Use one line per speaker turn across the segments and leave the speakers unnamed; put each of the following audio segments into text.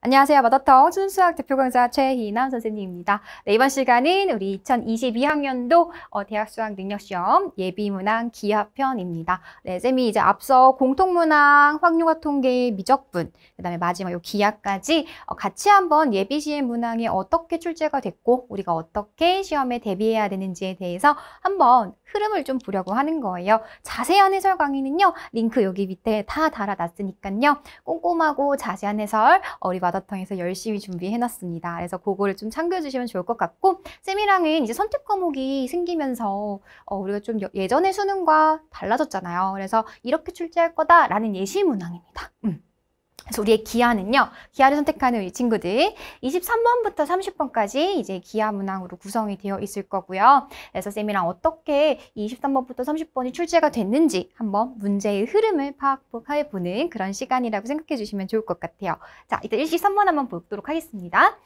안녕하세요. 마더텅 순수학 대표 강사 최희남 선생님입니다. 네, 이번 시간은 우리 2022학년도 대학 수학 능력시험 예비문항 기하편입니다. 네, 쌤이 이제 앞서 공통문항, 확률과 통계, 미적분, 그다음에 마지막 요 기하까지 같이 한번 예비시험 문항이 어떻게 출제가 됐고 우리가 어떻게 시험에 대비해야 되는지에 대해서 한번 흐름을 좀 보려고 하는 거예요. 자세한 해설 강의는요. 링크 여기 밑에 다 달아놨으니까요. 꼼꼼하고 자세한 해설 우리 마더텅에서 열심히 준비해놨습니다. 그래서 그거를 좀 참고해주시면 좋을 것 같고 쌤이랑은 이제 선택 과목이 생기면서 우리가 좀 예전의 수능과 달라졌잖아요. 그래서 이렇게 출제할 거다라는 예시 문항입니다. 그래서 우리의 기하는요, 기하를 선택하는 우리 친구들 23번부터 30번까지 이제 기하 문항으로 구성이 되어 있을 거고요. 그래서 쌤이랑 어떻게 23번부터 30번이 출제가 됐는지 한번 문제의 흐름을 파악해보는 그런 시간이라고 생각해 주시면 좋을 것 같아요. 자, 일단 23번 한번 보도록 하겠습니다.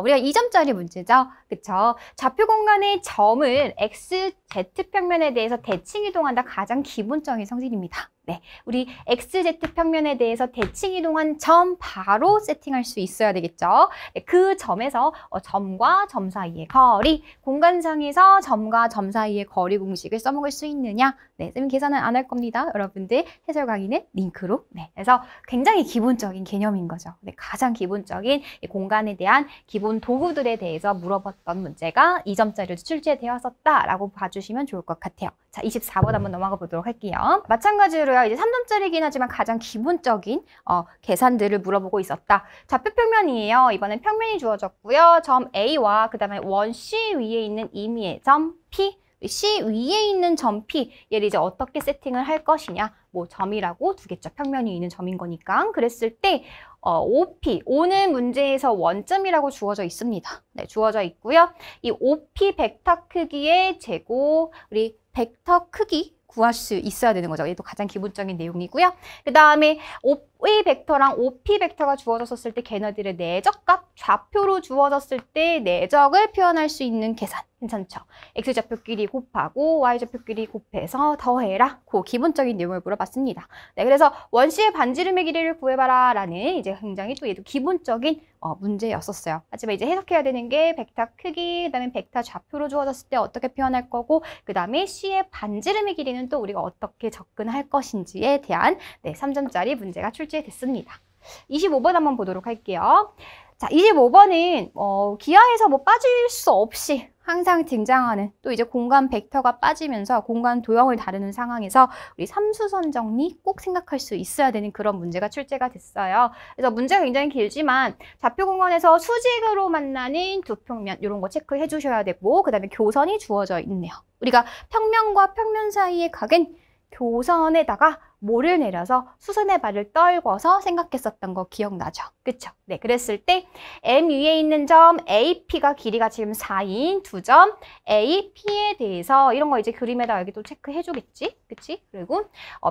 우리가 2점짜리 문제죠. 그쵸? 좌표 공간의 점을 x, z평면에 대해서 대칭 이동한다. 가장 기본적인 성질입니다. 네, 우리 XZ평면에 대해서 대칭 이동한 점 바로 세팅할 수 있어야 되겠죠. 네, 그 점에서 점과 점 사이의 거리, 공간상에서 점과 점 사이의 거리 공식을 써먹을 수 있느냐? 네, 쌤 계산은 안 할 겁니다. 여러분들 해설 강의는 링크로. 네, 그래서 굉장히 기본적인 개념인 거죠. 네, 가장 기본적인 공간에 대한 기본 도구들에 대해서 물어봤던 문제가 2점짜리로 출제되었었다라고 봐주시면 좋을 것 같아요. 자, 24번 한번 넘어가 보도록 할게요. 마찬가지로 이제 3점짜리긴 하지만 가장 기본적인 계산들을 물어보고 있었다. 좌표평면이에요. 이번엔 평면이 주어졌고요. 점 A와 그 다음에 원 C 위에 있는 임의의 점 P, C 위에 있는 점 P, 얘를 이제 어떻게 세팅을 할 것이냐. 뭐 점이라고 두겠죠. 평면이 있는 점인 거니까. 그랬을 때 OP, O는 문제에서 원점이라고 주어져 있습니다. 네, 주어져 있고요. 이 OP 벡터 크기의 제곱, 우리 벡터 크기 구할 수 있어야 되는 거죠. 얘도 가장 기본적인 내용이고요. 그 다음에 OA 벡터랑 OP 벡터가 주어졌을 때 걔네들의 내적값, 좌표로 주어졌을 때 내적을 표현할 수 있는 계산. 괜찮죠? X좌표끼리 곱하고 Y좌표끼리 곱해서 더해라. 그 기본적인 내용을 물어봤습니다. 네, 그래서 원시의 반지름의 길이를 구해봐라 라는 이제 굉장히 또 얘도 기본적인 문제였었어요. 하지만 이제 해석해야 되는 게 벡터 크기, 그 다음에 벡터 좌표로 주어졌을 때 어떻게 표현할 거고, 그 다음에 C의 반지름의 길이는 또 우리가 어떻게 접근할 것인지에 대한 3점짜리 문제가 출제됐습니다. 25번 한번 보도록 할게요. 자, 25번은 기하에서 뭐 빠질 수 없이 항상 등장하는 또 이제 공간 벡터가 빠지면서 공간 도형을 다루는 상황에서 우리 삼수선 정리 꼭 생각할 수 있어야 되는 그런 문제가 출제가 됐어요. 그래서 문제가 굉장히 길지만 좌표 공간에서 수직으로 만나는 두 평면 이런 거 체크해 주셔야 되고, 그 다음에 교선이 주어져 있네요. 우리가 평면과 평면 사이의 각은 교선에다가 모를 내려서 수선의 발을 떨궈서 생각했었던 거 기억나죠? 그쵸? 네, 그랬을 때 M 위에 있는 점 AP가 길이가 지금 4인 두 점 AP에 대해서 이런 거 이제 그림에다 여기 또 체크해 주겠지? 그치? 그리고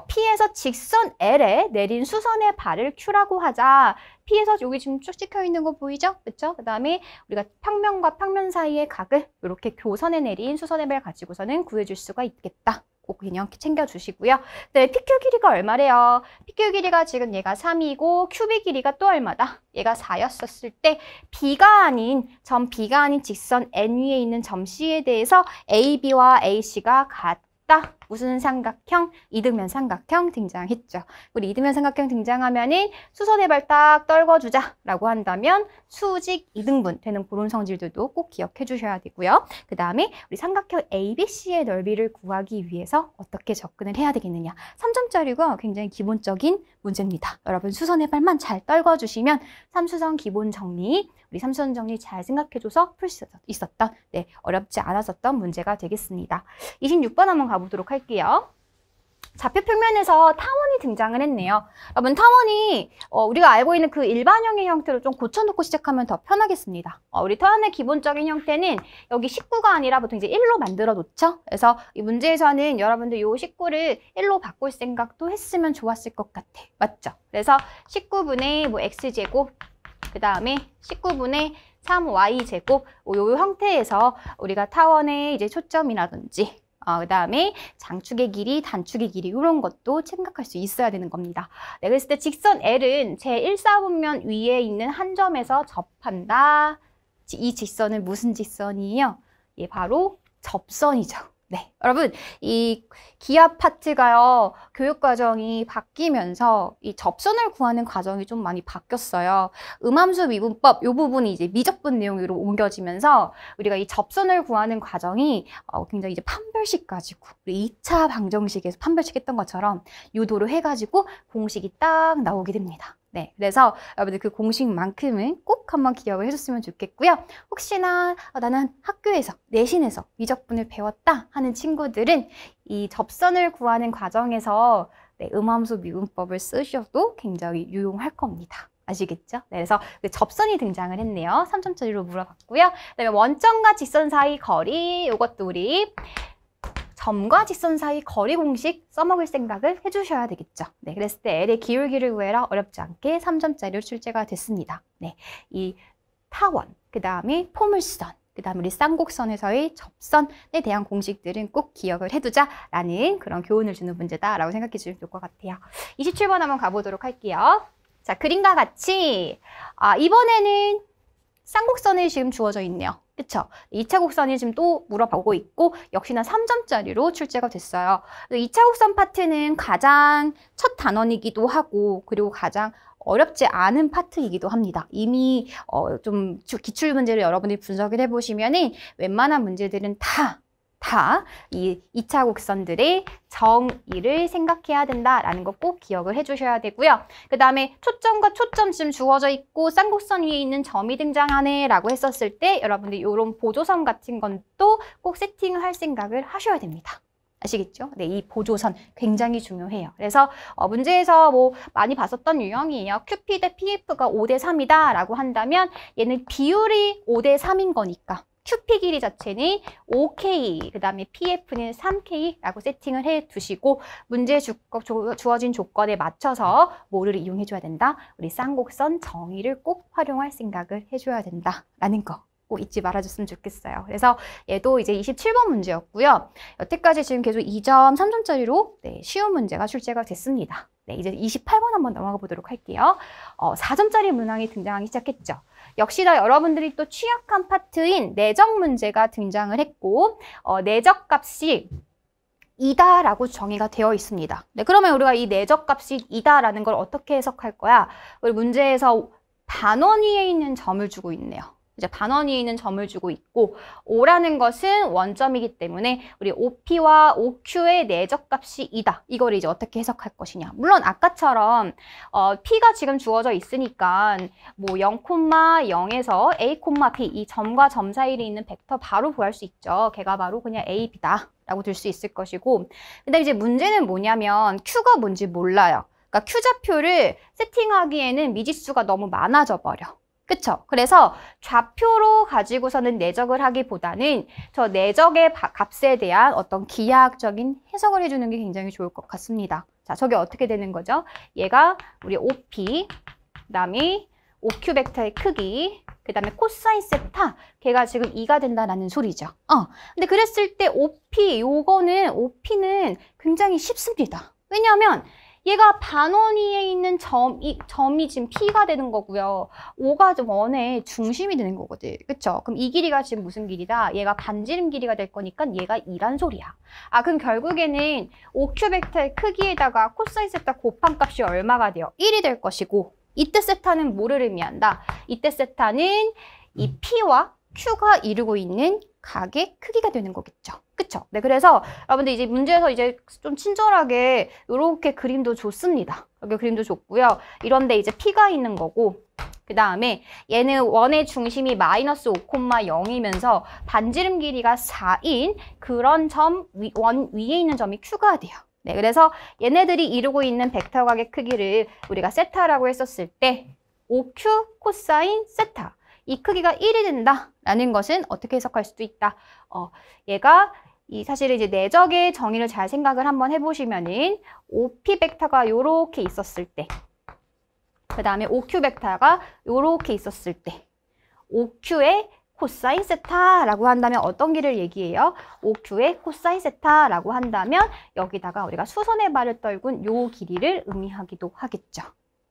P에서 직선 L에 내린 수선의 발을 Q라고 하자. P에서 여기 지금 쭉 찍혀 있는 거 보이죠? 그쵸? 그 다음에 우리가 평면과 평면 사이의 각을 이렇게 교선에 내린 수선의 발 가지고서는 구해줄 수가 있겠다. 꼭 그냥 챙겨주시고요. 네, PQ 길이가 얼마래요? PQ 길이가 지금 얘가 3이고 QB 길이가 또 얼마다? 얘가 4였었을 때 B가 아닌 점 B가 아닌 직선 N 위에 있는 점 C에 대해서 AB와 AC가 같다. 무슨 삼각형? 이등변 삼각형 등장했죠. 우리 이등변 삼각형 등장하면은 수선의 발 딱 떨궈주자 라고 한다면 수직 이등분 되는 그런 성질들도 꼭 기억해 주셔야 되고요. 그 다음에 우리 삼각형 ABC의 넓이를 구하기 위해서 어떻게 접근을 해야 되겠느냐. 3점짜리가 굉장히 기본적인 문제입니다. 여러분 수선의 발만 잘 떨궈주시면 삼수선 기본 정리, 우리 삼수선 정리 잘 생각해줘서 풀 수 있었던 어렵지 않았었던 문제가 되겠습니다. 26번 한번 가보도록 할게요. 좌표 평면에서 타원이 등장을 했네요. 여러분 타원이 우리가 알고 있는 그 일반형의 형태로 좀 고쳐놓고 시작하면 더 편하겠습니다. 우리 타원의 기본적인 형태는 여기 19가 아니라 보통 이제 1로 만들어 놓죠. 그래서 이 문제에서는 여러분들 요 19를 1로 바꿀 생각도 했으면 좋았을 것 같아. 맞죠? 그래서 19분의 뭐 x제곱, 그 다음에 19분의 3y제곱 요 형태에서 우리가 타원의 이제 초점이라든지 그 다음에 장축의 길이, 단축의 길이 이런 것도 생각할 수 있어야 되는 겁니다. 네, 그랬을 때 직선 L은 제1사분면 위에 있는 한 점에서 접한다. 이 직선은 무슨 직선이에요? 예, 바로 접선이죠. 네, 여러분 이 기하 파트가요, 교육과정이 바뀌면서 이 접선을 구하는 과정이 좀 많이 바뀌었어요. 음함수 미분법 이 부분이 이제 미적분 내용으로 옮겨지면서 우리가 이 접선을 구하는 과정이 굉장히 이제 판별식 가지고 우리 2차 방정식에서 판별식 했던 것처럼 유도로 해가지고 공식이 딱 나오게 됩니다. 네, 그래서 여러분들 그 공식만큼은 꼭 한번 기억을 해줬으면 좋겠고요. 혹시나 나는 학교에서, 내신에서 미적분을 배웠다 하는 친구들은 이 접선을 구하는 과정에서 네, 음함수 미분법을 쓰셔도 굉장히 유용할 겁니다. 아시겠죠? 네, 그래서 그 접선이 등장을 했네요. 3점짜리로 물어봤고요. 그다음에 원점과 직선 사이 거리, 이것도 우리 점과 직선 사이 거리 공식 써먹을 생각을 해주셔야 되겠죠. 네, 그랬을 때 L의 기울기를 구해라 어렵지 않게 3점짜리로 출제가 됐습니다. 네, 이 타원, 그 다음에 포물선, 그 다음에 우리 쌍곡선에서의 접선에 대한 공식들은 꼭 기억을 해두자라는 그런 교훈을 주는 문제다라고 생각해 주시면 좋을 것 같아요. 27번 한번 가보도록 할게요. 자, 그림과 같이 이번에는 쌍곡선이 지금 주어져 있네요. 그쵸? 2차 곡선이 지금 또 물어보고 있고 역시나 3점짜리로 출제가 됐어요. 2차 곡선 파트는 가장 첫 단원이기도 하고 그리고 가장 어렵지 않은 파트이기도 합니다. 이미 좀 기출 문제를 여러분이 분석을 해보시면은 웬만한 문제들은 다 이 2차 곡선들의 정의를 생각해야 된다라는 거 꼭 기억을 해주셔야 되고요. 그 다음에 초점과 초점 지금 주어져 있고 쌍곡선 위에 있는 점이 등장하네 라고 했었을 때 여러분들 이런 보조선 같은 건 또 꼭 세팅을 할 생각을 하셔야 됩니다. 아시겠죠? 네, 이 보조선 굉장히 중요해요. 그래서 문제에서 뭐 많이 봤었던 유형이에요. QP 대 PF가 5대 3이다 라고 한다면 얘는 비율이 5대 3인 거니까 QP 길이 자체는 5K, 그 다음에 PF는 3K라고 세팅을 해 두시고 문제에 주어진 조건에 맞춰서 뭐를 이용해줘야 된다? 우리 쌍곡선 정의를 꼭 활용할 생각을 해줘야 된다라는 거. 꼭 잊지 말아줬으면 좋겠어요. 그래서 얘도 이제 27번 문제였고요. 여태까지 지금 계속 2점, 3점짜리로 네, 쉬운 문제가 출제가 됐습니다. 네, 이제 28번 한번 넘어가 보도록 할게요. 4점짜리 문항이 등장하기 시작했죠. 역시나 여러분들이 또 취약한 파트인 내적 문제가 등장을 했고 내적 값이 2다라고 정의가 되어 있습니다. 네, 그러면 우리가 이 내적 값이 2다라는 걸 어떻게 해석할 거야? 우리 문제에서 반원 위에 있는 점을 주고 있네요. 이제 반원 위에 있는 점을 주고 있고 5라는 것은 원점이기 때문에 우리 OP와 OQ의 내적 값이 2다. 이걸 이제 어떻게 해석할 것이냐. 물론 아까처럼 P가 지금 주어져 있으니까 뭐 0,0에서 A, B 이 점과 점 사이에 있는 벡터 바로 구할 수 있죠. 걔가 바로 그냥 A, B다 라고 들 수 있을 것이고 근데 이제 문제는 뭐냐면 Q가 뭔지 몰라요. 그러니까 Q좌표를 세팅하기에는 미지수가 너무 많아져 버려. 그쵸? 그래서 좌표로 가지고서는 내적을 하기보다는 저 내적의 값에 대한 어떤 기하학적인 해석을 해주는 게 굉장히 좋을 것 같습니다. 자, 저게 어떻게 되는 거죠? 얘가 우리 OP, 그 다음에 OQ 벡터의 크기, 그 다음에 코사인 세타, 걔가 지금 2가 된다는 소리죠. 근데 그랬을 때 OP는 굉장히 쉽습니다. 왜냐하면 얘가 반원 위에 있는 점이 지금 P가 되는 거고요. 5가 좀 원의 중심이 되는 거거든. 그쵸? 그럼 이 길이가 지금 무슨 길이다? 얘가 반지름 길이가 될 거니까 얘가 2란 소리야. 그럼 결국에는 OQ 벡터의 크기에다가 코사인 세타 곱한 값이 얼마가 돼요? 1이 될 것이고 이때 세타는 뭐를 의미한다? 이때 세타는 이 P와 Q가 이루고 있는 각의 크기가 되는 거겠죠. 그쵸? 네, 그래서 여러분들 이제 문제에서 이제 좀 친절하게 이렇게 그림도 좋습니다. 이렇게 그림도 좋고요. 이런데 이제 P가 있는 거고 그 다음에 얘는 원의 중심이 마이너스 5,0이면서 반지름 길이가 4인 그런 원 위에 있는 점이 Q가 돼요. 네, 그래서 얘네들이 이루고 있는 벡터 각의 크기를 우리가 세타라고 했었을 때 OQ 코사인 세타 이 크기가 1이 된다라는 것은 어떻게 해석할 수도 있다. 얘가 사실은 이제 내적의 정의를 잘 생각을 한번 해보시면은 OP 벡터가 요렇게 있었을 때, 그 다음에 OQ 벡터가 요렇게 있었을 때, OQ의 코사인 세타라고 한다면 어떤 길을 얘기해요? OQ의 코사인 세타라고 한다면 여기다가 우리가 수선의 발을 떨군 요 길이를 의미하기도 하겠죠.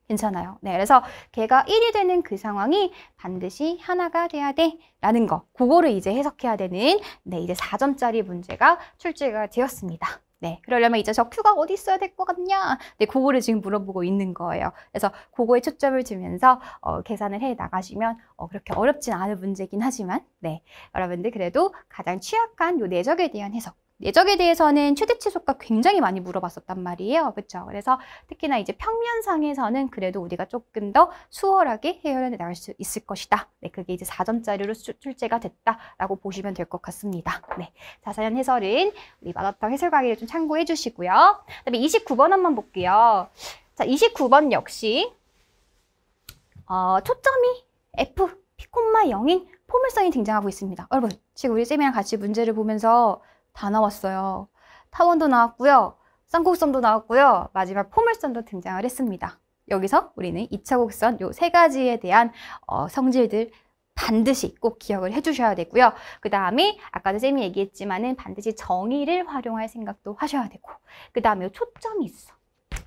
괜찮아요. 네, 그래서 걔가 1이 되는 그 상황이 반드시 하나가 돼야 돼 라는 거, 그거를 이제 해석해야 되는 네, 이제 4점짜리 문제가 출제가 되었습니다. 네, 그러려면 이제 저 Q가 어디 있어야 될 것 같냐? 네, 그거를 지금 물어보고 있는 거예요. 그래서 그거에 초점을 두면서 계산을 해 나가시면 그렇게 어렵진 않은 문제긴 하지만 네, 여러분들 그래도 가장 취약한 요 내적에 대한 해석, 내적에 대해서는 최대치수가 굉장히 많이 물어봤었단 말이에요. 그렇죠? 그래서 특히나 이제 평면상에서는 그래도 우리가 조금 더 수월하게 해결해 나갈 수 있을 것이다. 네, 그게 이제 4점짜리로 출제가 됐다라고 보시면 될 것 같습니다. 네, 자세한 해설은 우리 마더탕 해설 강의를 좀 참고해 주시고요. 그다음에 29번 한번 볼게요. 자, 29번 역시 초점이 F, P, 0인 포물선이 등장하고 있습니다. 여러분, 지금 우리 쌤이랑 같이 문제를 보면서 다 나왔어요. 타원도 나왔고요. 쌍곡선도 나왔고요. 마지막 포물선도 등장을 했습니다. 여기서 우리는 2차 곡선 요 세 가지에 대한 성질들 반드시 꼭 기억을 해주셔야 되고요. 그 다음에 아까도 쌤이 얘기했지만은 반드시 정의를 활용할 생각도 하셔야 되고, 그 다음에 초점이 있어.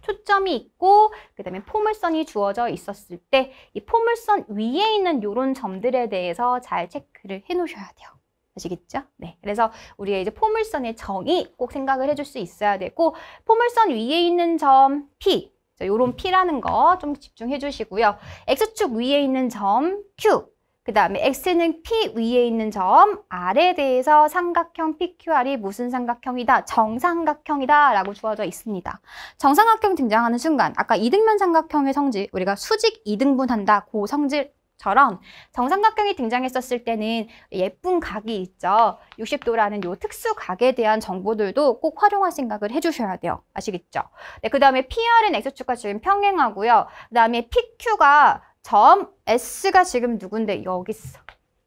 초점이 있고 그 다음에 포물선이 주어져 있었을 때 이 포물선 위에 있는 요런 점들에 대해서 잘 체크를 해 놓으셔야 돼요. 아시겠죠? 네. 그래서 우리가 이제 포물선의 정의 꼭 생각을 해줄 수 있어야 되고, 포물선 위에 있는 점 P, 요런 P라는 거 좀 집중해 주시고요. X축 위에 있는 점 Q, 그 다음에 X는 P 위에 있는 점 R에 대해서 삼각형 PQR이 무슨 삼각형이다? 정삼각형이다 라고 주어져 있습니다. 정삼각형 등장하는 순간 아까 이등변 삼각형의 성질, 우리가 수직 이등분한다 그 성질처럼 정삼각형이 등장했었을 때는 예쁜 각이 있죠. 60도라는 요 특수각에 대한 정보들도 꼭 활용할 생각을 해주셔야 돼요. 아시겠죠? 네, 그 다음에 PR은 X축과 지금 평행하고요. 그 다음에 PQ가 점 S가 지금 누군데 여기 있어.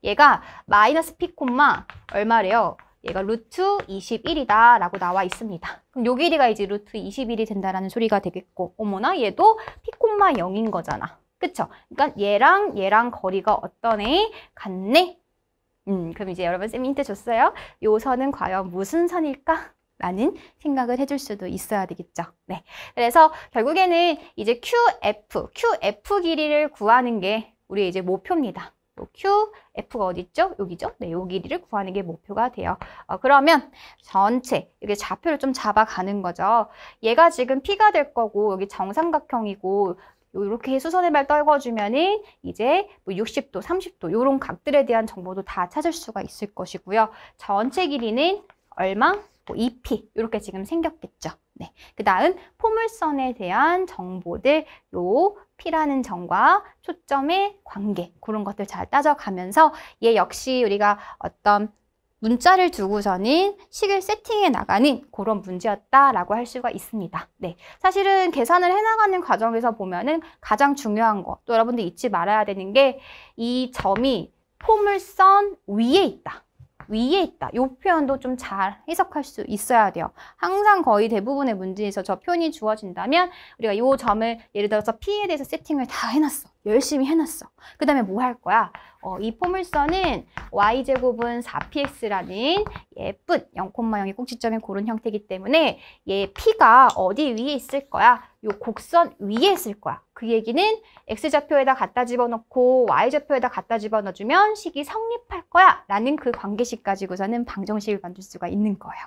얘가 마이너스 P, 얼마래요? 얘가 루트 21이다 라고 나와 있습니다. 그럼 요 길이가 이제 루트 21이 된다라는 소리가 되겠고, 어머나 얘도 P, 0인 거잖아. 그쵸? 그러니까 얘랑 거리가 어떠네? 같네? 그럼 이제 여러분 쌤이 힌트 줬어요. 요 선은 과연 무슨 선일까? 라는 생각을 해줄 수도 있어야 되겠죠. 네. 그래서 결국에는 이제 QF 길이를 구하는 게 우리 이제 목표입니다. QF가 어디 있죠? 여기죠? 네, 요 길이를 구하는 게 목표가 돼요. 그러면 전체 이게 좌표를 좀 잡아가는 거죠. 얘가 지금 P가 될 거고 여기 정삼각형이고 이렇게 수선의 발 떨궈주면은 이제 뭐 60도, 30도 이런 각들에 대한 정보도 다 찾을 수가 있을 것이고요. 전체 길이는 얼마? 2P 이렇게 지금 생겼겠죠. 네. 그 다음 포물선에 대한 정보들, 요 P라는 점과 초점의 관계 그런 것들 잘 따져가면서 얘 역시 우리가 어떤 문자를 두고서는 식을 세팅해 나가는 그런 문제였다라고 할 수가 있습니다. 네, 사실은 계산을 해나가는 과정에서 보면은 가장 중요한 거, 또 여러분들 잊지 말아야 되는 게 이 점이 포물선 위에 있다. 위에 있다. 이 표현도 좀 잘 해석할 수 있어야 돼요. 항상 거의 대부분의 문제에서 저 표현이 주어진다면 우리가 이 점을 예를 들어서 P에 대해서 세팅을 다 해놨어. 열심히 해놨어. 그 다음에 뭐 할 거야? 이 포물선은 y제곱은 4px라는 예쁜 0,0의 꼭지점의 그런 형태이기 때문에 얘 P가 어디 위에 있을 거야? 요 곡선 위에 있을 거야. 그 얘기는 x좌표에다 갖다 집어넣고 y좌표에다 갖다 집어넣어주면 식이 성립할 거야 라는 그 관계식 가지고서는 방정식을 만들 수가 있는 거예요.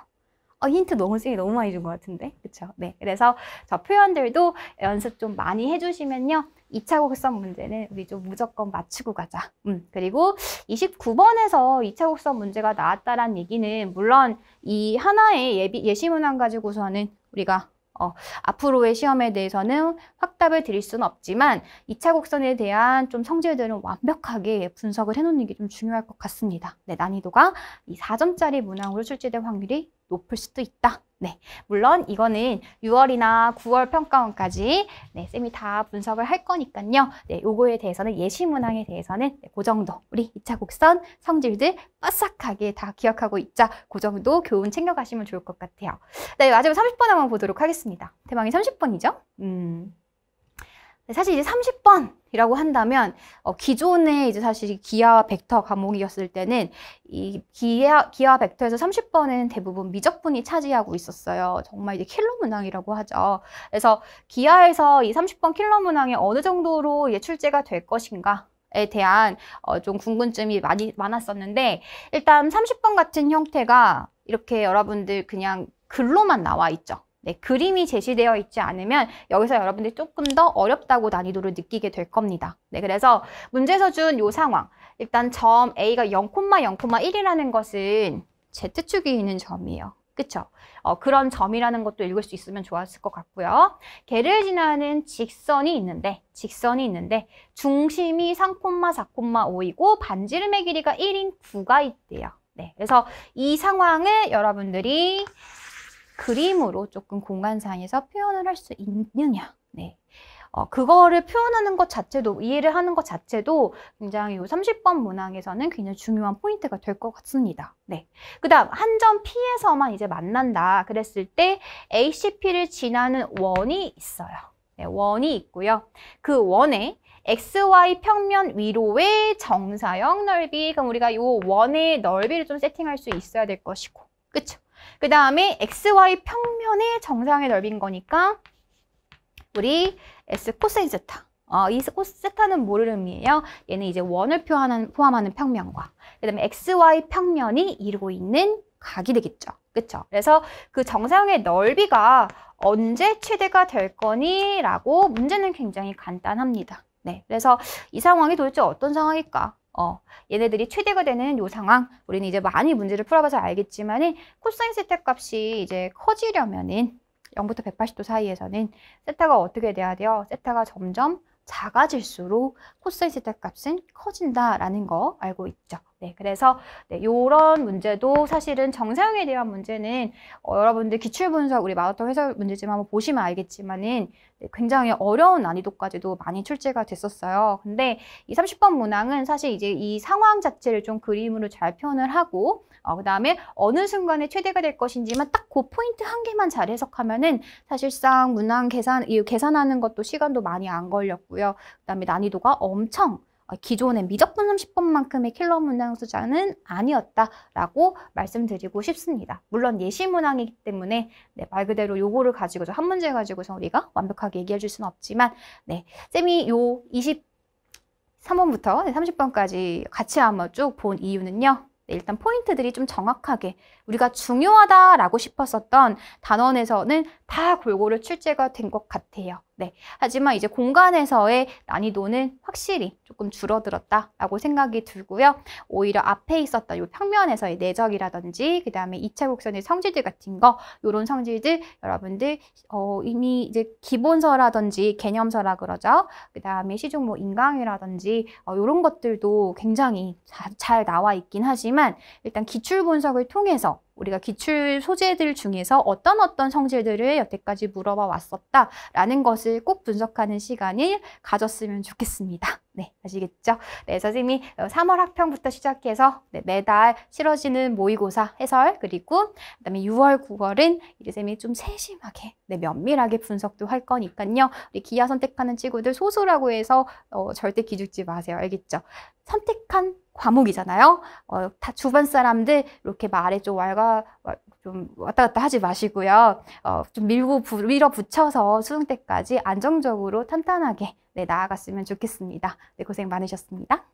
힌트 쌤이 너무 많이 준 것 같은데? 그쵸? 네. 그래서 저 표현들도 연습 좀 많이 해주시면요. 2차 곡선 문제는 우리 좀 무조건 맞추고 가자. 그리고 29번에서 2차 곡선 문제가 나왔다라는 얘기는 물론 이 하나의 예시 문항 가지고서는 우리가 앞으로의 시험에 대해서는 확답을 드릴 수는 없지만 2차 곡선에 대한 좀 성질들은 완벽하게 분석을 해놓는 게 좀 중요할 것 같습니다. 네, 난이도가 이 4점짜리 문항으로 출제될 확률이 높을 수도 있다. 네, 물론 이거는 6월이나 9월 평가원까지 네, 쌤이 다 분석을 할 거니까요. 네, 요거에 대해서는 예시 문항에 대해서는 네, 그 정도 우리 2차 곡선 성질들 빠삭하게 다 기억하고 있자. 그 정도 교훈 챙겨가시면 좋을 것 같아요. 네, 마지막 30번 한번 보도록 하겠습니다. 대망이 30번이죠? 사실 이제 30번이라고 한다면 기존에 이제 사실 기하 벡터 과목이었을 때는 이 기하 벡터에서 30번은 대부분 미적분이 차지하고 있었어요. 정말 이제 킬러 문항이라고 하죠. 그래서 기하에서 이 30번 킬러 문항이 어느 정도로 이제 출제가 될 것인가에 대한 좀 궁금증이 많았었는데, 일단 30번 같은 형태가 이렇게 여러분들 그냥 글로만 나와 있죠. 네, 그림이 제시되어 있지 않으면 여기서 여러분들이 조금 더 어렵다고 난이도를 느끼게 될 겁니다. 네, 그래서 문제에서 준 이 상황, 일단 점 A가 0,0,1이라는 것은 Z축이 있는 점이에요. 그쵸? 그런 점이라는 것도 읽을 수 있으면 좋았을 것 같고요. 걔를 지나는 직선이 있는데 중심이 3,4,5이고 반지름의 길이가 1인 9가 있대요. 네, 그래서 이 상황을 여러분들이 그림으로 조금 공간상에서 표현을 할 수 있느냐. 네. 그거를 표현하는 것 자체도, 이해를 하는 것 자체도 굉장히 이 30번 문항에서는 굉장히 중요한 포인트가 될 것 같습니다. 네. 그 다음, 한 점 P에서만 이제 만난다. 그랬을 때 ACP를 지나는 원이 있어요. 네, 원이 있고요. 그 원에 XY 평면 위로의 정사형 넓이. 그럼 우리가 이 원의 넓이를 좀 세팅할 수 있어야 될 것이고. 그쵸? 그 다음에 XY 평면의 정사형의 넓이인 거니까 우리 S 코사인 세타. 이 세타는 뭘 의미해요? 얘는 이제 원을 포함하는 평면과 그 다음에 XY 평면이 이루고 있는 각이 되겠죠. 그쵸? 그래서 그 정사형의 넓이가 언제 최대가 될 거니? 라고 문제는 굉장히 간단합니다. 네, 그래서 이 상황이 도대체 어떤 상황일까? 얘네들이 최대가 되는 요 상황, 우리는 이제 많이 문제를 풀어봐서 알겠지만은 코사인 세타 값이 이제 커지려면은 0부터 180도 사이에서는 세타가 어떻게 돼야 돼요? 세타가 점점 작아질수록 코사인 세타 값은 커진다라는 거 알고 있죠. 네, 그래서 이런 문제도 사실은 정사형에 대한 문제는 여러분들 기출분석 우리 마라톤 해설 문제지만 한번 보시면 알겠지만은 굉장히 어려운 난이도까지도 많이 출제가 됐었어요. 근데 이 30번 문항은 사실 이제 이 상황 자체를 좀 그림으로 잘 표현을 하고 그 다음에 어느 순간에 최대가 될 것인지만 딱 그 포인트 한 개만 잘 해석하면은 사실상 문항 계산하는 것도 시간도 많이 안 걸렸고요. 그 다음에 난이도가 엄청 기존의 미적분 30번만큼의 킬러 문항 수준은 아니었다라고 말씀드리고 싶습니다. 물론 예시 문항이기 때문에 말 그대로 요거를 가지고서 한 문제 가지고서 우리가 완벽하게 얘기해 줄 수는 없지만 쌤이 요 23번부터 30번까지 같이 한번 쭉 본 이유는요. 일단 포인트들이 좀 정확하게 우리가 중요하다라고 싶었었던 단원에서는 다 골고루 출제가 된 것 같아요. 네. 하지만 이제 공간에서의 난이도는 확실히 조금 줄어들었다라고 생각이 들고요. 오히려 앞에 있었던 이 평면에서의 내적이라든지 그 다음에 2차 곡선의 성질들 같은 거 이런 성질들 여러분들 이미 이제 기본서라든지 개념서라 그러죠. 그 다음에 시중 인강이라든지 이런 것들도 굉장히 잘 나와 있긴 하지만 일단 기출 분석을 통해서 우리가 기출 소재들 중에서 어떤 성질들을 여태까지 물어봐 왔었다라는 것을 꼭 분석하는 시간을 가졌으면 좋겠습니다. 네, 아시겠죠? 네, 선생님이 3월 학평부터 시작해서 매달 치러지는 모의고사 해설 그리고 그다음에 6월, 9월은 이제 선생님이 좀 세심하게 면밀하게 분석도 할 거니까요. 우리 기하 선택하는 친구들 소수라고 해서 절대 기죽지 마세요. 알겠죠? 선택한 과목이잖아요. 다 주변 사람들 이렇게 말에 좀 좀 왔다 갔다 하지 마시고요. 좀 밀어붙여서 수능 때까지 안정적으로 탄탄하게 나아갔으면 좋겠습니다. 네, 고생 많으셨습니다.